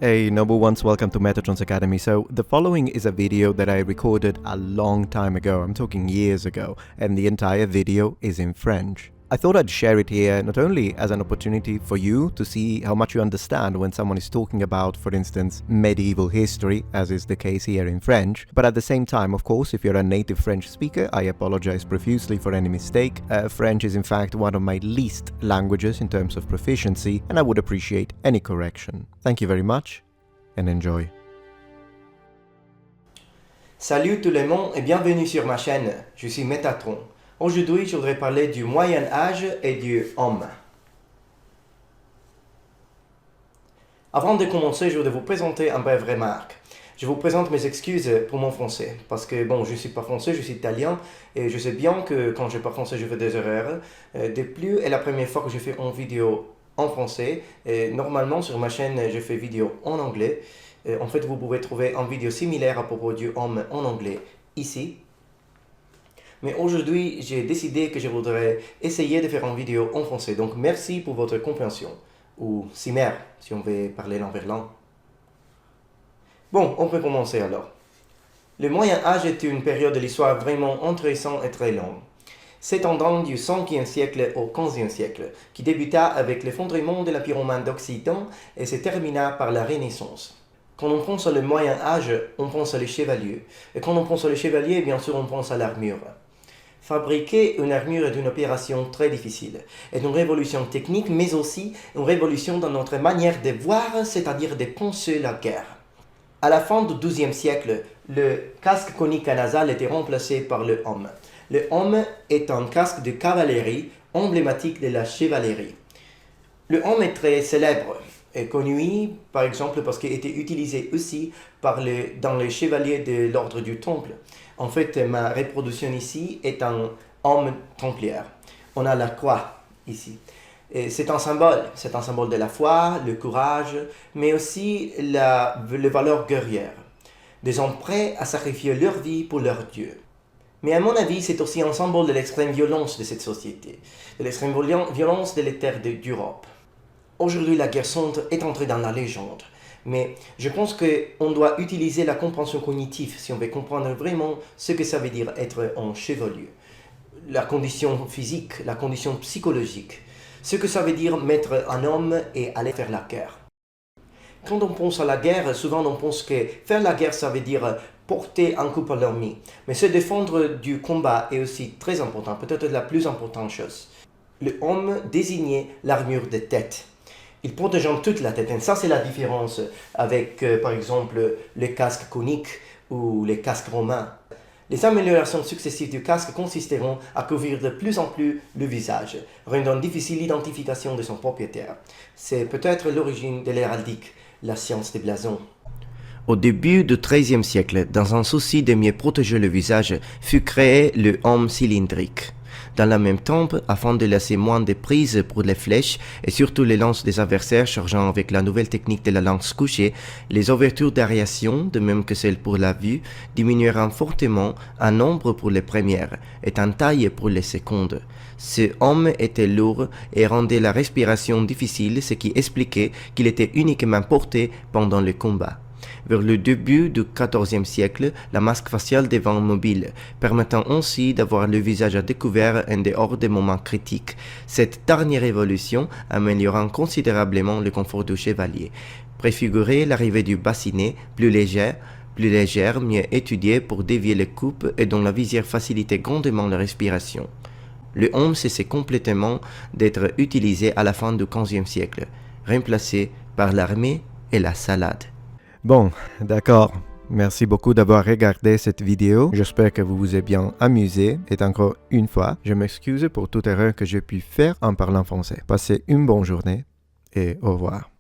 Hey noble ones, welcome to Metatrons Academy. So the following is a video that I recorded a long time ago, I'm talking years ago, and the entire video is in French. I thought I'd share it here not only as an opportunity for you to see how much you understand when someone is talking about, for instance, medieval history, as is the case here in French, but at the same time, of course, if you're a native French speaker, I apologize profusely for any mistake. French is in fact one of my least languages in terms of proficiency, and I would appreciate any correction. Thank you very much, and enjoy. Salut tout le monde et bienvenue sur ma chaîne, je suis Metatron. Aujourd'hui, je voudrais parler du Moyen Âge et du homme. Avant de commencer, je voudrais vous présenter un bref remarque. Je vous présente mes excuses pour mon français, parce que bon, je ne suis pas français, je suis italien, et je sais bien que quand je parle français, je fais des erreurs. De plus, c'est la première fois que je fais une vidéo en français, et normalement sur ma chaîne, je fais vidéo en anglais. En fait, vous pouvez trouver une vidéo similaire à propos du homme en anglais ici. Mais aujourd'hui, j'ai décidé que je voudrais essayer de faire une vidéo en français. Donc, merci pour votre compréhension. Ou cimer, si on veut parler l'un vers l'un. Bon, on peut commencer alors. Le Moyen Âge est une période de l'histoire vraiment intéressante et très longue. S'étendant du 5e siècle au 15e siècle, qui débuta avec l'effondrement de la pyromane d'Occident et se termina par la Renaissance. Quand on pense au Moyen Âge, on pense aux chevaliers. Et quand on pense aux chevaliers, bien sûr, on pense à l'armure. Fabriquer une armure est une opération très difficile, est une révolution technique, mais aussi une révolution dans notre manière de voir, c'est-à-dire de penser la guerre. À la fin du XIIe siècle, le casque conique à nasal était remplacé par le homme. Le homme est un casque de cavalerie emblématique de la chevalerie. Le homme est très célèbre et connu, par exemple, parce qu'il était utilisé aussi dans les chevaliers de l'ordre du Temple. En fait, ma reproduction ici est un homme templière. On a la croix ici. C'est un symbole de la foi, le courage, mais aussi les valeurs guerrières. Des hommes prêts à sacrifier leur vie pour leur Dieu. Mais à mon avis, c'est aussi un symbole de l'extrême violence de cette société, de l'extrême violence de les terres d'Europe. Aujourd'hui, la guerre sainte est entrée dans la légende. Mais je pense qu'on doit utiliser la compréhension cognitive si on veut comprendre vraiment ce que ça veut dire être un chevalier. La condition physique, la condition psychologique. Ce que ça veut dire mettre un homme et aller faire la guerre. Quand on pense à la guerre, souvent on pense que faire la guerre, ça veut dire porter un coup à l'ennemi. Mais se défendre du combat est aussi très important, peut-être la plus importante chose. Le homme désignait l'armure de tête. Il protégeant toute la tête. Et ça, c'est la différence avec, par exemple, les casques coniques ou les casques romains. Les améliorations successives du casque consisteront à couvrir de plus en plus le visage, rendant difficile l'identification de son propriétaire. C'est peut-être l'origine de l'héraldique, la science des blasons. Au début du XIIIe siècle, dans un souci de mieux protéger le visage, fut créé le homme cylindrique. Dans le même temps, afin de laisser moins de prise pour les flèches et surtout les lances des adversaires chargeant avec la nouvelle technique de la lance couchée, les ouvertures d'aération, de même que celles pour la vue, diminueront fortement en nombre pour les premières et en taille pour les secondes. Ce homme était lourd et rendait la respiration difficile, ce qui expliquait qu'il était uniquement porté pendant le combat. Vers le début du XIVe siècle, la masque faciale devint mobile, permettant ainsi d'avoir le visage à découvert en dehors des moments critiques. Cette dernière évolution améliorant considérablement le confort du chevalier, préfigurait l'arrivée du bassinet, plus légère, mieux étudié pour dévier les coupes et dont la visière facilitait grandement la respiration. Le homme cessait complètement d'être utilisé à la fin du XVe siècle, remplacé par l'armée et la salade. Bon, d'accord. Merci beaucoup d'avoir regardé cette vidéo. J'espère que vous vous êtes bien amusé. Et encore une fois, je m'excuse pour toute erreur que j'ai pu faire en parlant français. Passez une bonne journée et au revoir.